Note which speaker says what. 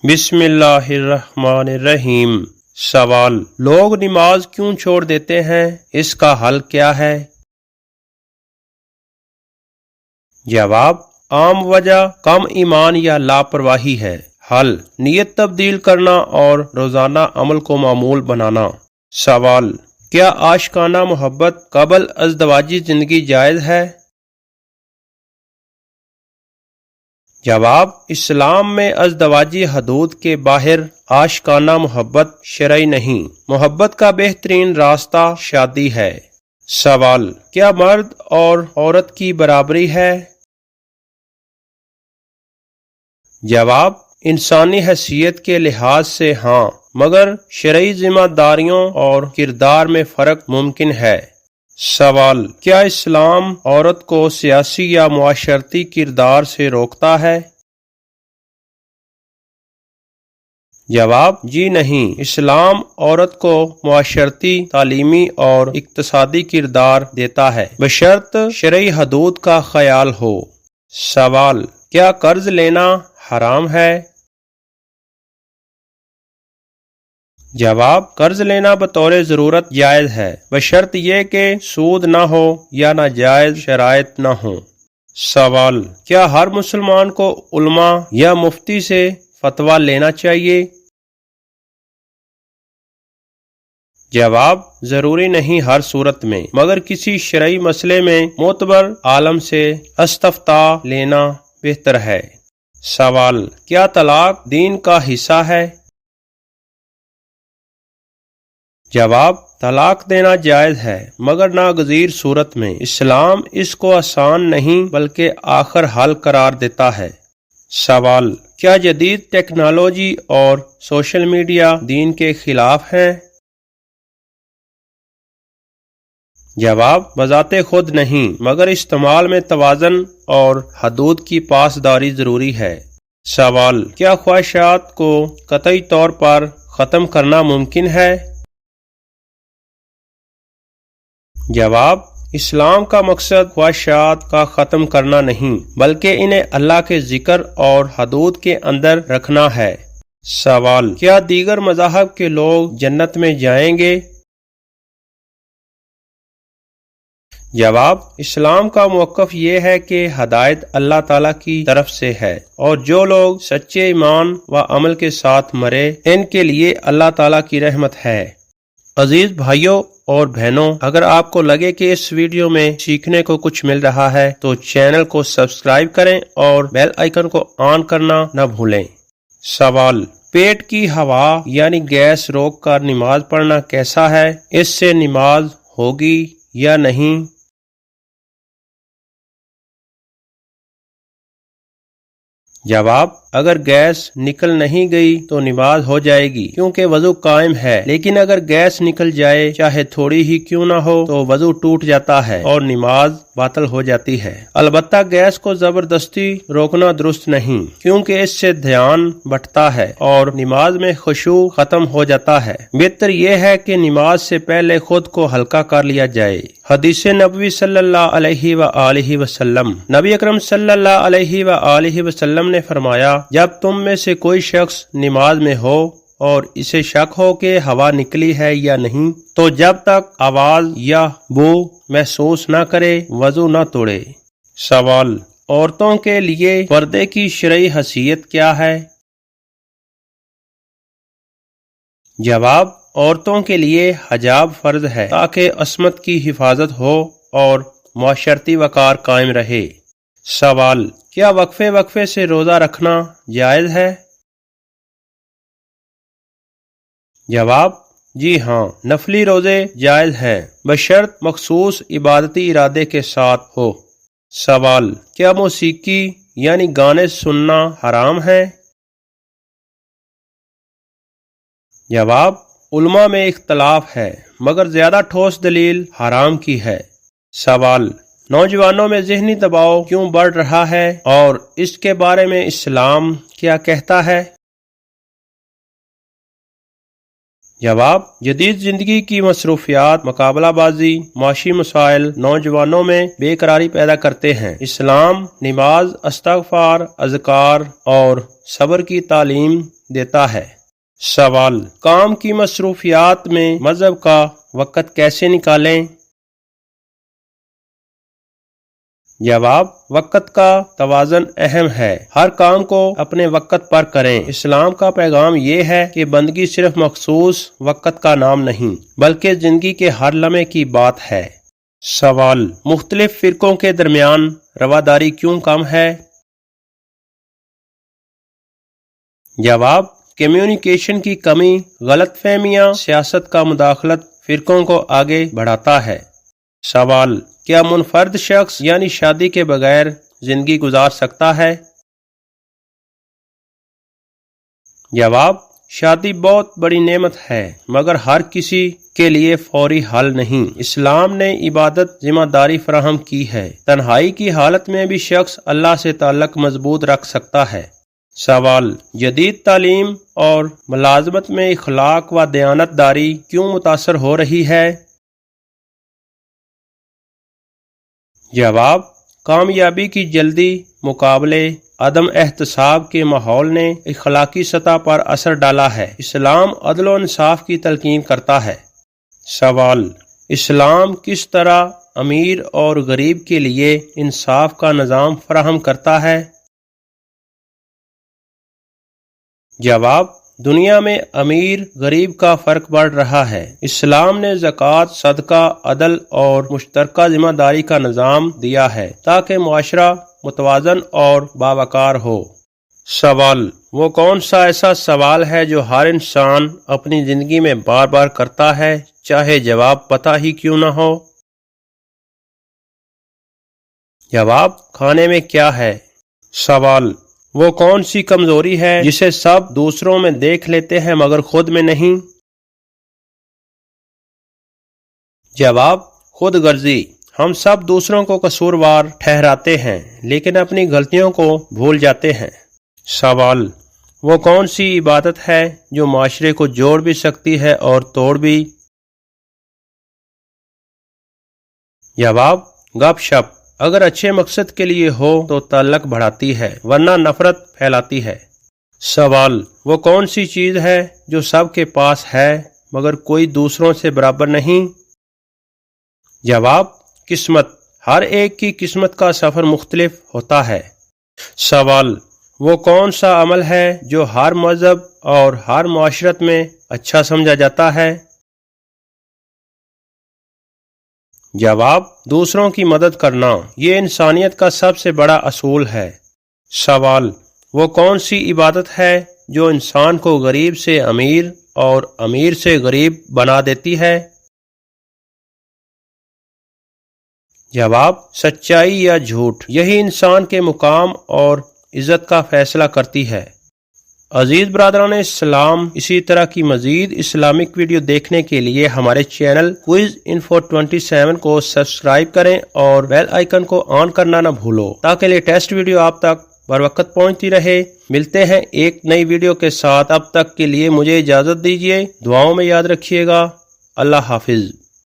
Speaker 1: بسم اللہ الرحمن الرحیم۔ سوال: لوگ نماز کیوں چھوڑ دیتے ہیں؟ اس کا حل کیا ہے؟ جواب: عام وجہ کم ایمان یا لاپرواہی ہے۔ حل: نیت تبدیل کرنا اور روزانہ عمل کو معمول بنانا۔ سوال: کیا عاشقانہ محبت قبل ازدواجی زندگی جائز ہے؟ جواب: اسلام میں ازدواجی حدود کے باہر عاشقانہ محبت شرعی نہیں۔ محبت کا بہترین راستہ شادی ہے۔ سوال: کیا مرد اور عورت کی برابری ہے؟ جواب: انسانی حیثیت کے لحاظ سے ہاں، مگر شرعی ذمہ داریوں اور کردار میں فرق ممکن ہے۔ سوال: کیا اسلام عورت کو سیاسی یا معاشرتی کردار سے روکتا ہے؟ جواب: جی نہیں، اسلام عورت کو معاشرتی، تعلیمی اور اقتصادی کردار دیتا ہے، بشرط شرعی حدود کا خیال ہو۔ سوال: کیا قرض لینا حرام ہے؟ جواب: قرض لینا بطور ضرورت جائز ہے، بشرط یہ کہ سود نہ ہو یا ناجائز شرائط نہ ہوں۔ سوال: کیا ہر مسلمان کو علماء یا مفتی سے فتویٰ لینا چاہیے؟ جواب: ضروری نہیں ہر صورت میں، مگر کسی شرعی مسئلے میں معتبر عالم سے استفتاء لینا بہتر ہے۔ سوال: کیا طلاق دین کا حصہ ہے؟ جواب: طلاق دینا جائز ہے، مگر ناگزیر صورت میں۔ اسلام اس کو آسان نہیں بلکہ آخر حل قرار دیتا ہے۔ سوال: کیا جدید ٹیکنالوجی اور سوشل میڈیا دین کے خلاف ہیں؟ جواب: بذات خود نہیں، مگر استعمال میں توازن اور حدود کی پاسداری ضروری ہے۔ سوال: کیا خواہشات کو قطعی طور پر ختم کرنا ممکن ہے؟ جواب: اسلام کا مقصد خواہشات کا ختم کرنا نہیں، بلکہ انہیں اللہ کے ذکر اور حدود کے اندر رکھنا ہے۔ سوال: کیا دیگر مذاہب کے لوگ جنت میں جائیں گے؟ جواب: اسلام کا موقف یہ ہے کہ ہدایت اللہ تعالیٰ کی طرف سے ہے، اور جو لوگ سچے ایمان و عمل کے ساتھ مرے ان کے لیے اللہ تعالیٰ کی رحمت ہے۔ عزیز بھائیوں اور بہنوں، اگر آپ کو لگے کہ اس ویڈیو میں سیکھنے کو کچھ مل رہا ہے تو چینل کو سبسکرائب کریں اور بیل آئیکن کو آن کرنا نہ بھولیں۔ سوال: پیٹ کی ہوا یعنی گیس روک کر نماز پڑھنا کیسا ہے؟ اس سے نماز ہوگی یا نہیں؟ جواب: اگر گیس نکل نہیں گئی تو نماز ہو جائے گی، کیونکہ وضو قائم ہے، لیکن اگر گیس نکل جائے چاہے تھوڑی ہی کیوں نہ ہو تو وضو ٹوٹ جاتا ہے اور نماز باطل ہو جاتی ہے۔ البتہ گیس کو زبردستی روکنا درست نہیں، کیونکہ اس سے دھیان بٹتا ہے اور نماز میں خشوع ختم ہو جاتا ہے۔ بہتر یہ ہے کہ نماز سے پہلے خود کو ہلکا کر لیا جائے۔ حدیث نبوی صلی اللہ علیہ وآلہ وسلم، نبی اکرم صلی اللہ علیہ وآلہ وسلم نے فرمایا: جب تم میں سے کوئی شخص نماز میں ہو اور اسے شک ہو کہ ہوا نکلی ہے یا نہیں، تو جب تک آواز یا بو محسوس نہ کرے وضو نہ توڑے۔ سوال: عورتوں کے لیے پردے کی شرعی حیثیت کیا ہے؟ جواب: عورتوں کے لیے حجاب فرض ہے تاکہ عصمت کی حفاظت ہو اور معاشرتی وقار قائم رہے۔ سوال: کیا وقفے وقفے سے روزہ رکھنا جائز ہے؟ جواب: جی ہاں، نفلی روزے جائز ہیں، بشرط مخصوص عبادتی ارادے کے ساتھ ہو۔ سوال: کیا موسیقی یعنی گانے سننا حرام ہے؟ جواب: علماء میں اختلاف ہے، مگر زیادہ ٹھوس دلیل حرام کی ہے۔ سوال: نوجوانوں میں ذہنی دباؤ کیوں بڑھ رہا ہے اور اس کے بارے میں اسلام کیا کہتا ہے؟ جواب: جدید زندگی کی مصروفیات، مقابلہ بازی، معاشی مسائل نوجوانوں میں بے قراری پیدا کرتے ہیں۔ اسلام نماز، استغفار، اذکار اور صبر کی تعلیم دیتا ہے۔ سوال: کام کی مصروفیات میں مذہب کا وقت کیسے نکالیں؟ جواب: وقت کا توازن اہم ہے، ہر کام کو اپنے وقت پر کریں۔ اسلام کا پیغام یہ ہے کہ بندگی صرف مخصوص وقت کا نام نہیں بلکہ زندگی کے ہر لمحے کی بات ہے۔ سوال: مختلف فرقوں کے درمیان رواداری کیوں کم ہے؟ جواب: کمیونیکیشن کی کمی، غلط فہمیاں، سیاست کا مداخلت فرقوں کو آگے بڑھاتا ہے۔ سوال: کیا منفرد شخص یعنی شادی کے بغیر زندگی گزار سکتا ہے؟ جواب: شادی بہت بڑی نعمت ہے مگر ہر کسی کے لیے فوری حل نہیں۔ اسلام نے عبادت ذمہ داری فراہم کی ہے، تنہائی کی حالت میں بھی شخص اللہ سے تعلق مضبوط رکھ سکتا ہے۔ سوال: جدید تعلیم اور ملازمت میں اخلاق و دیانت داری کیوں متاثر ہو رہی ہے؟ جواب: کامیابی کی جلدی، مقابلے، عدم احتساب کے ماحول نے اخلاقی سطح پر اثر ڈالا ہے۔ اسلام عدل و انصاف کی تلقین کرتا ہے۔ سوال: اسلام کس طرح امیر اور غریب کے لیے انصاف کا نظام فراہم کرتا ہے؟ جواب: دنیا میں امیر غریب کا فرق بڑھ رہا ہے۔ اسلام نے زکوٰۃ، صدقہ، عدل اور مشترکہ ذمہ داری کا نظام دیا ہے تاکہ معاشرہ متوازن اور باوقار ہو۔ سوال: وہ کون سا ایسا سوال ہے جو ہر انسان اپنی زندگی میں بار بار کرتا ہے چاہے جواب پتہ ہی کیوں نہ ہو؟ جواب: کھانے میں کیا ہے؟ سوال: وہ کون سی کمزوری ہے جسے سب دوسروں میں دیکھ لیتے ہیں مگر خود میں نہیں؟ جواب: خود غرضی۔ ہم سب دوسروں کو قصوروار ٹھہراتے ہیں لیکن اپنی غلطیوں کو بھول جاتے ہیں۔ سوال: وہ کون سی عبادت ہے جو معاشرے کو جوڑ بھی سکتی ہے اور توڑ بھی؟ جواب: گپ شپ۔ اگر اچھے مقصد کے لیے ہو تو تعلق بڑھاتی ہے ورنہ نفرت پھیلاتی ہے۔ سوال: وہ کون سی چیز ہے جو سب کے پاس ہے مگر کوئی دوسروں سے برابر نہیں؟ جواب: قسمت۔ ہر ایک کی قسمت کا سفر مختلف ہوتا ہے۔ سوال: وہ کون سا عمل ہے جو ہر مذہب اور ہر معاشرت میں اچھا سمجھا جاتا ہے؟ جواب: دوسروں کی مدد کرنا، یہ انسانیت کا سب سے بڑا اصول ہے۔ سوال: وہ کون سی عبادت ہے جو انسان کو غریب سے امیر اور امیر سے غریب بنا دیتی ہے؟ جواب: سچائی یا جھوٹ، یہی انسان کے مقام اور عزت کا فیصلہ کرتی ہے۔ عزیز برادران اسلام، اسی طرح کی مزید اسلامک ویڈیو دیکھنے کے لیے ہمارے چینل کوئز انفو 27 کو سبسکرائب کریں اور بیل آئیکن کو آن کرنا نہ بھولو تاکہ لیٹسٹ ویڈیو آپ تک بر وقت پہنچتی رہے۔ ملتے ہیں ایک نئی ویڈیو کے ساتھ، اب تک کے لیے مجھے اجازت دیجیے، دعاؤں میں یاد رکھیے گا۔ اللہ حافظ۔